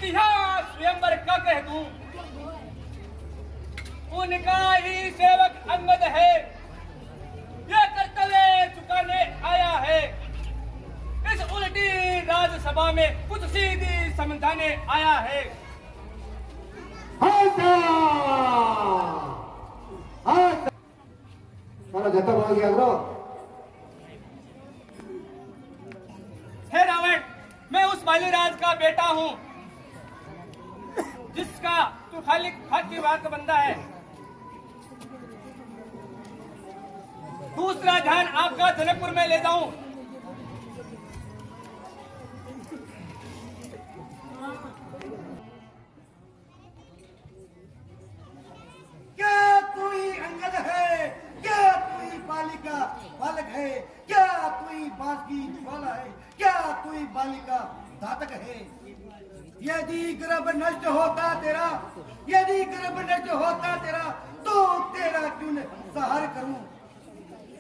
यहाँ स्वयंवर का कह दूं, उनका ही सेवक अंगद है, ये कर्तव्य चुकाने आया है। इस उल्टी राजसभा में कुछ सीधी समझाने आया है। जता हो गया ब्रो। हे रावण, मैं उस बालीराज का बेटा हूँ जिसका तू खाली खाक की बात बंदा है। दूसरा ध्यान आपका जनकपुर में ले जाऊं। क्या तू ही अंगद है? क्या तू ही बालिका बालक है? क्या तू ही बांस की ज्वाला है? क्या तू ही बालिका घातक है? यदि गर्भ नष्ट होता तेरा, यदि गर्भ नष्ट होता तेरा, तो तेरा क्यों न सहार करूं?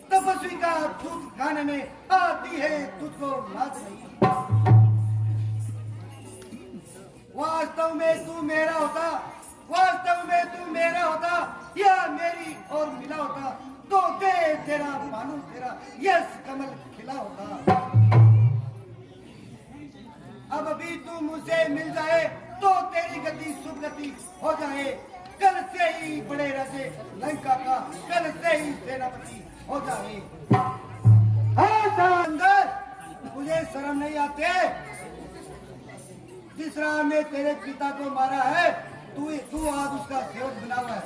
तपस्वी का दूध खाने में आती है तुझको लाज नहीं। वास्तव में तू मेरा होता, वास्तव में तू मेरा होता या मेरी और मिला होता, तो तेरा मानो तेरा यश कमल खिला होता। अब भी तू मुझसे मिल जाए तो तेरी गति शुभ गति हो जाए। कल से ही बड़े राजे लंका का, कल से ही सेनापति हो जाए। मुझे शर्म नहीं आते? जिस राम ने तेरे पिता को मारा है, तू आज उसका सेवक बना हुआ है।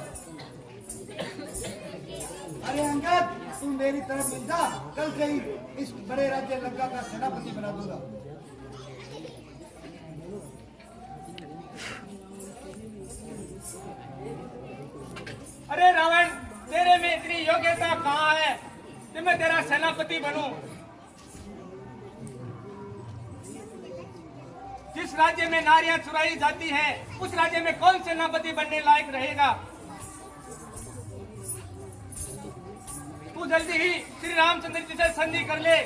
अरे अंगद, तू मेरी तरफ मिल जा, कल से ही इस बड़े राज्य लंका का सेनापति बना दूंगा। अरे रावण, तेरे में इतनी योग्यता कहाँ है कि मैं तेरा सेनापति बनूं? जिस राज्य में नारियां चुराई जाती हैं, उस राज्य में कौन सेनापति बनने लायक रहेगा? तू जल्दी ही श्री रामचंद्र जी से संधि कर ले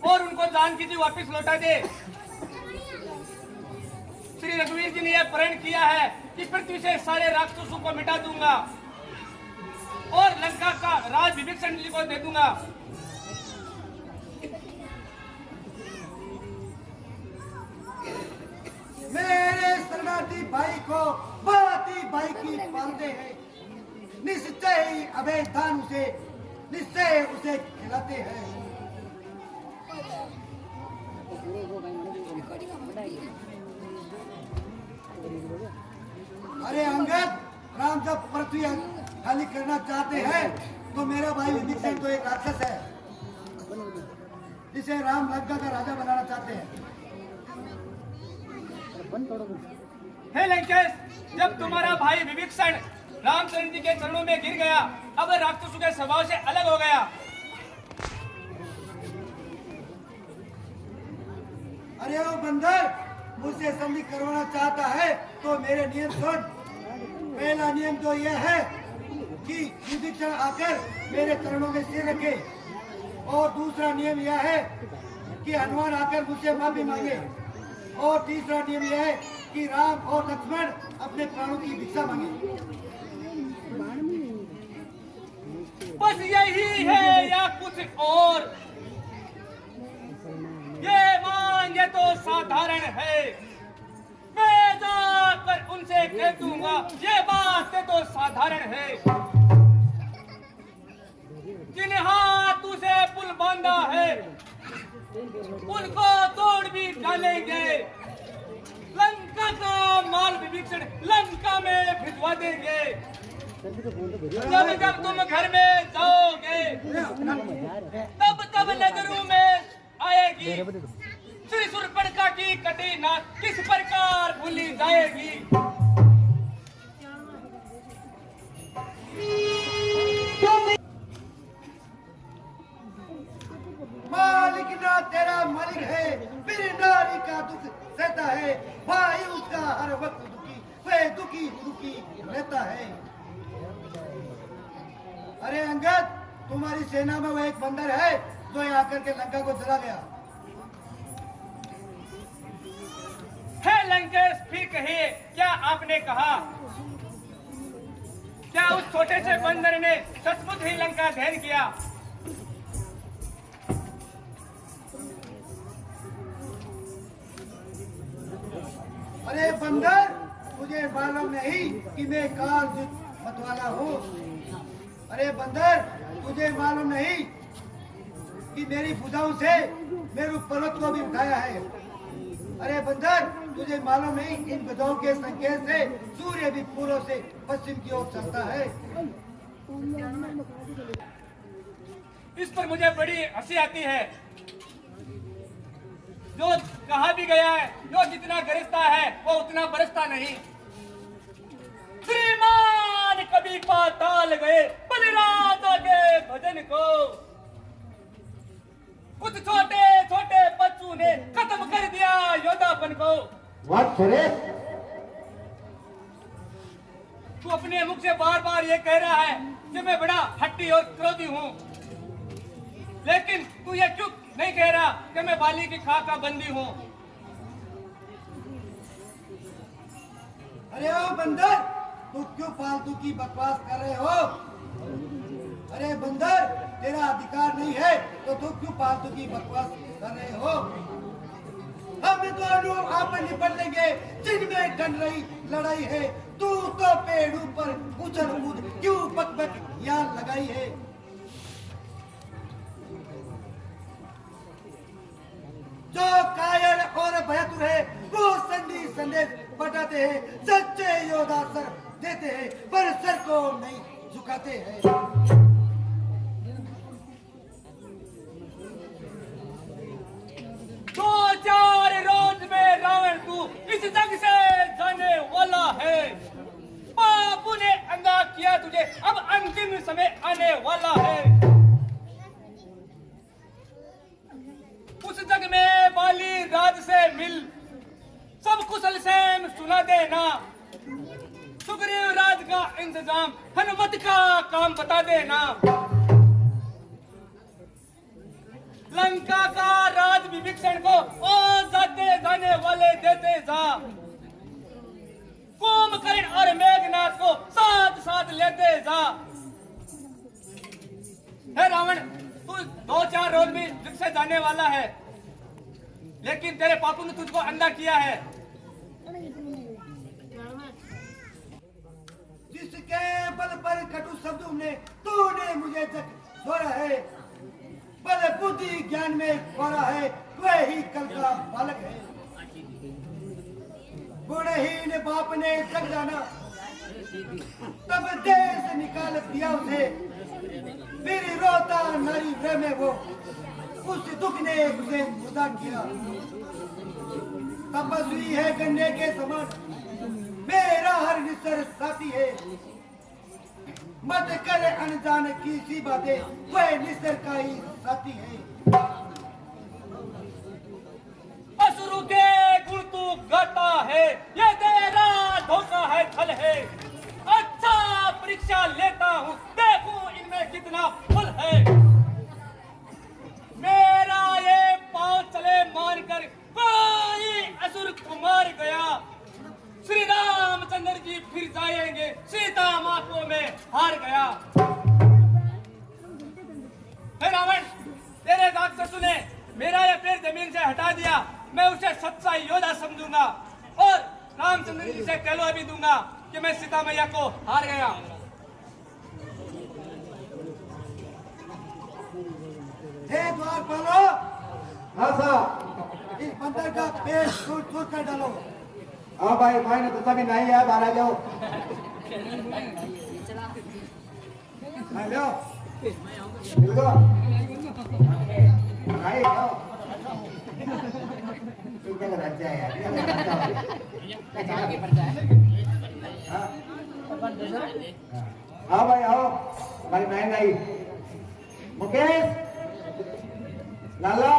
और उनको जानकी जी वापिस लौटा दे। श्री रघुवीर जी ने यह प्रण किया है कि पृथ्वी से सारे राक्षसों को मिटा दूंगा और लंका का राज विभीषण जी को दे दूंगा। मेरे शरणार्थी भाई को बाती भाई की पालते हैं, निश्चय ही अभय दान उसे, निश्चय उसे खिलाते हैं। अरे अंगद, राम जब पृथ्वी खाली करना चाहते हैं तो मेरा भाई विभीषण तो एक राक्षस है जिसे राम लंका का राजा बनाना चाहते हैं। हे लंकेश, जब तुम्हारा भाई विभीषण रामचंद्र जी के चरणों में गिर गया, अब राक्षसों के स्वभाव से अलग हो गया। अरे वो बंदर मुझसे संधि करवाना चाहता है तो मेरे नियम सुन। पहला नियम तो यह है कि विभीषण आकर मेरे चरणों में सिर रखे, और दूसरा नियम यह है कि हनुमान आकर मुझसे माफी मांगे, और तीसरा नियम यह है कि राम और लक्ष्मण अपने प्राणों की भिक्षा मांगे। बस यही है या कुछ और? ये मांगे तो साधारण है, मैं जाकर उनसे कह दूंगा। ये बात तो साधारण है। जिन हाथों से पुल बांधा है उनको तोड़ भी डालेंगे। लंका का माल विभीषण लंका में भिजवा देंगे। जब जब तुम घर में जाओगे तब तब नजरों में आएगी श्री शूर्पणखा की कटी नाक किस प्रकार भूली जाएगी। मालिक ना तेरा मालिक है, फिर नारी का दुख सहता है। भाई उसका हर वक्त दुखी, वह दुखी दुखी रहता है। अरे अंगद, तुम्हारी सेना में वो एक बंदर है जो यहाँ आकर के लंका को जला गया। हे लंकेश फिर कहिए, क्या आपने कहा? क्या उस छोटे से बंदर ने सचमुच ही लंका ध्यान किया? अरे बंदर, तुझे मालूम नहीं कि मैं काल मतवाला हूँ? अरे बंदर, तुझे मालूम नहीं कि मेरी भुजाओं से मेरू पर्वत को भी उठाया है? अरे बंदर, तुझे मालूम नहीं इन भुजाओं के संकेत से सूर्य भी पूर्व से पश्चिम की ओर चलता है? इस पर मुझे बड़ी हंसी आती है। जो कहा भी गया है, जो जितना गरजता है वो उतना बरसता नहीं। श्रीमान कभी पाताल गए बलिराजा के भजन को, कुछ छोटे छोटे बच्चों ने खत्म कर दिया योद्धापन को। तू अपने मुख से बार बार ये कह रहा है कि मैं बड़ा हट्टी और क्रोधी हूँ, लेकिन तू ये क्यों नहीं कह रहा कि मैं बाली की खाक का बंदी हूँ? अरे ओ बंदर, तू क्यों फालतू की बकवास कर रहे हो? अरे बंदर, तेरा अधिकार नहीं है तो तू क्यों फालतू की बकवास कर रहे हो? हम दोनों आपस निपट लेंगे जिनमें ढल रही लड़ाई है। तू तो पेड़ों पर उछल कूद क्यों बक यहाँ लगाई है? जो कायर और भयतुर है वो संधि संदेश बटाते हैं, सच्चे योद्धा सर देते हैं पर सर को नहीं झुकाते हैं। दो चार रोज में रावण तू इस जग से जाने वाला है। बापू ने अंगा किया तुझे, अब अंतिम समय आने वाला है। उस जग में बाली राज से मिल सब कुशल सेम सुना देना। सुग्रीव राज का इंतजाम हनुमत का काम बता देना। लंका का राज विभीषण को ओ जाते जाने वाले देते जा। कुंभकर्ण और मेघनाथ को साथ साथ लेते जा। हे रावण, तू दो चार रोज में जग से जाने वाला है, लेकिन तेरे पापू ने तुझको अंधा किया है। जिसके बल पर कटु शब्दों ने तूने मुझे तक छोड़ा है, बल बुद्धि ज्ञान में खोरा है, वही कल का बालक है। बुढ़हीन बाप ने जग जाना, तब देश निकाल दिया उसे। फिर रोता नारी गृह में वो, उस दुख ने उसे मुर्दा किया। तपस्वी है गन्ने के समान, मेरा हर निस्तर साथी है। मत करे अनजान की सी बातें, वह निस्तर का ही साथी है। असुरु के गुण तू गाता है, ये तेरा धोखा है, छल है। अच्छा परीक्षा लेता हूँ, देखूं इनमें कितना फल है। मेरा ये पांव चले मानकर कोई असुर कुमार गया। श्री रामचंद्र जी फिर जाएंगे, सीता माँ को मैं हार गया। हे रावण, तेरे राक्षसों ने मेरा ये पैर जमीन से हटा दिया। मैं उसे सच्चा योद्धा समझूंगा और रामचंद्र जी से कहलवा भी दूंगा कि मैं सीता मैया को हार गया। हे द्वारपालो, हाँ साहब। इस बंदर का पेट चूर चूर कर डालो। हाँ भाई, भाई ने तो सभी नहीं है, बाहर आ जाओ। हाँ लो, बिल्कुल। भाई लो। क्या कर रहा है यार? हाँ। हाँ भाई आओ, भाई नहीं। मुकेश, लाला,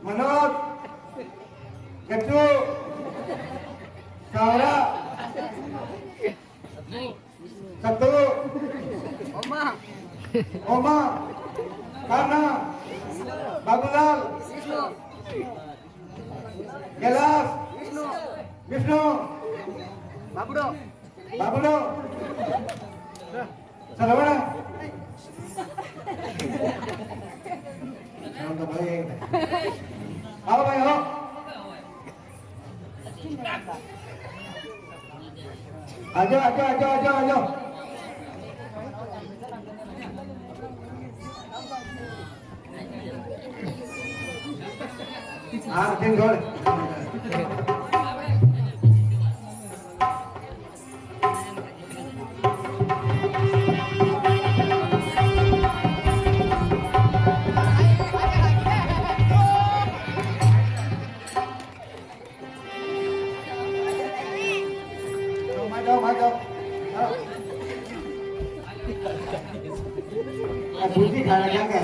मनोज, गट्टू, कावड़ा, सत्तू, ओमा, कान्हा, बाबूलाल, कैलाश, विष्णु बाबूडो बाबूलो सरवण तो भाई आओ भाई आओ आजो आजो आजो आजो आजो हाँ दिन गोल भूजी खाना क्या क्या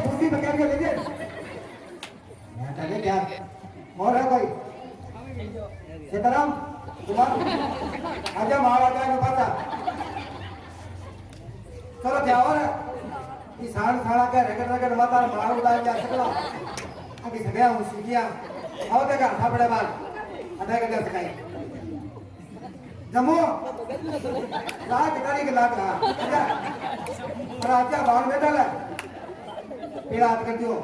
भूजी बकर के लेके क्या और है कोई सीताराम कुमार आजा महाराजा के पास चलो क्या हो रहा है सांड साड़ा के रगड़ रगड़ माता मार उड़ाया जा सकला अभी सगळ्या उसिया आओ ते का थापडे बाल आता के जस काय जमो लाग गाड़ी के लाग रहा राजा बाण बैठा है पीड़ा हाथ कर दियो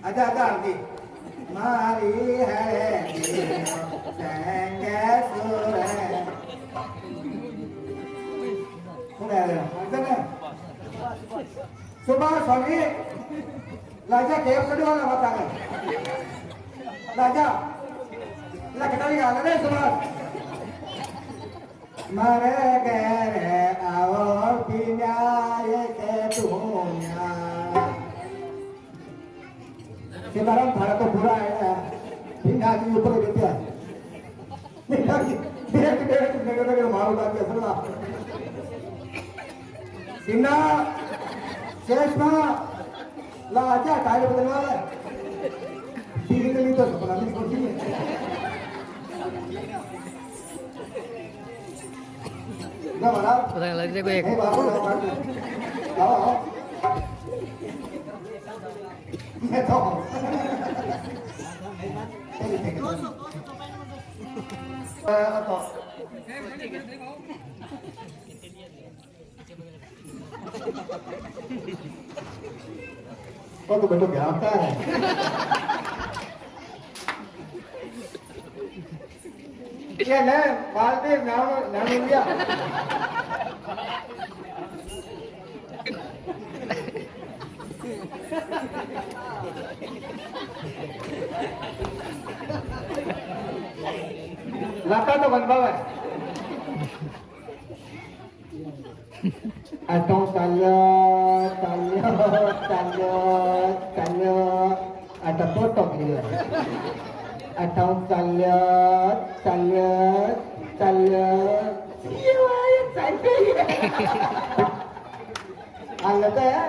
आजा आजा आरती मारी है संगे सुर है सुबह स्वामी राजा केव कड़ी वाला बता गए राजा लकड़ी गाला रे सुबह मारे गए आओ पिन्याए के तुमया सीताराम थारा तो पूरा है पिन्या के ऊपर गिर गया पिन्या की देख नगर मारो का असला सिन्ना शेषमा ला आजा टायर बदलवा ले ठीक है नहीं तो सपना नहीं सोची है ना बड़ा पता लग जाए कोई एक बाबू आओ ये तो तो बेटो क्या होता है ये ले बालदेव नाम नाम लिया लाता तो बनवावा atau talyo ada potong gitu atau talyo iya yang cantik ada ya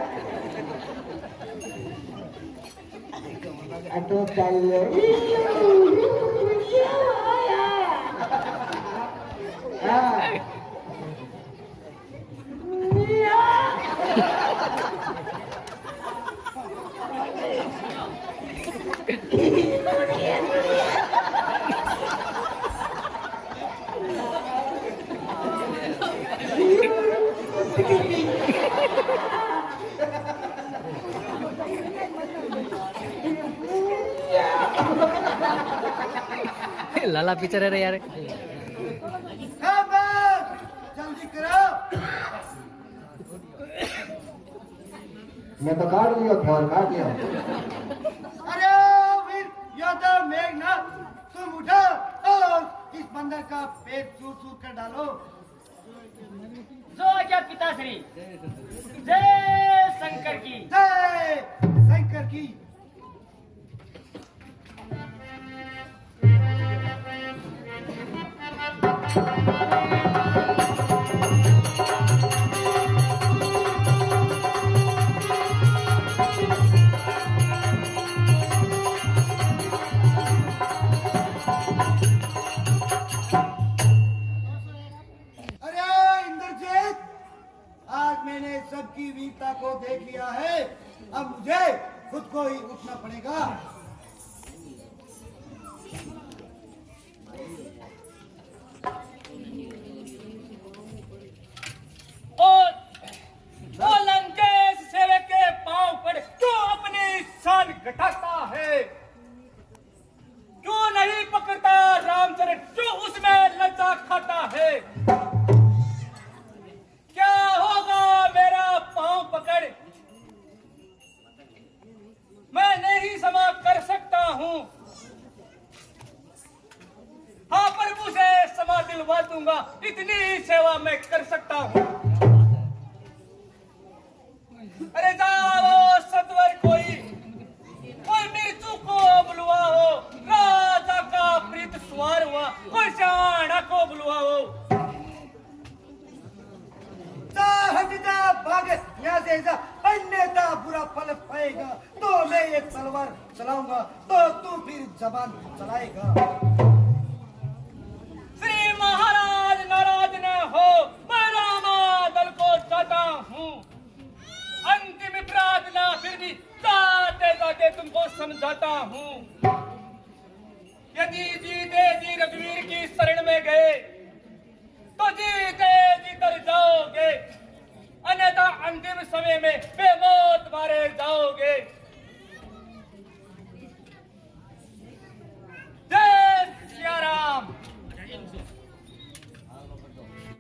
atau talyo लाला पिक्चर है रे यार जल्दी करो मैं तो काट लिया ख्याल काट लिया अरे वीर यादव मेघनाथ तुम उठो और इस बंदर का पेट चूर चूर कर डालो जो आज्ञा पिताश्री जय शंकर की जय शंकर की देख लिया है, अब मुझे खुद को ही उठना पड़ेगा। और लंकेश सेवक के पांव पर क्यों अपनी शान घटाता है? क्यों नहीं पकड़ता रामचरण? क्यों उसमें लज्जा खाता है? क्या होगा मेरा पांव पकड़? मैं नहीं क्षमा कर सकता हूं। हाँ, प्रभु से क्षमा दिलवा दूंगा, इतनी ही सेवा मैं कर सकता हूं। अरे जाओ सत्वर, कोई मृत्यु को बुलवाओ, राजा का प्रीत सवार हुआ, कोई शाणा को बुलवाओ। हट जा, भाग यहाँ से, ऐसा अन्यथा बुरा फल पाएगा। तो मैं एक तलवार चलाऊंगा तो तू फिर जबान चलाएगा। श्री महाराज नाराज न हो, मैं रामादल को चाहता हूँ। अंतिम प्रार्थना फिर भी जाते जाते तुमको समझाता हूँ। यदि जीते जी रघुवीर की शरण में गए तो जीते जी तर जाओगे, अन्यथा अंतिम समय में बेमौत मारे जाओगे।